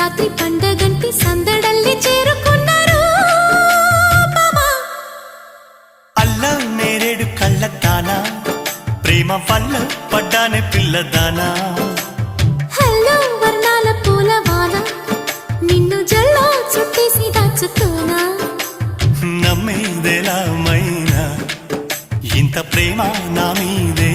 సంక్రాంతి పండగంటి సందడల్లి చేరుకున్నారు అల్ల నేరేడు కళ్ళతానా ప్రేమ వల్ల పడ్డానే పిల్లదానా హల్లో వర్ణాల పూలవాన నిన్ను జల్లో చుట్టేసి దాచుకోనా నమ్మేదెలా మైనా ఇంత ప్రేమ నా మీదే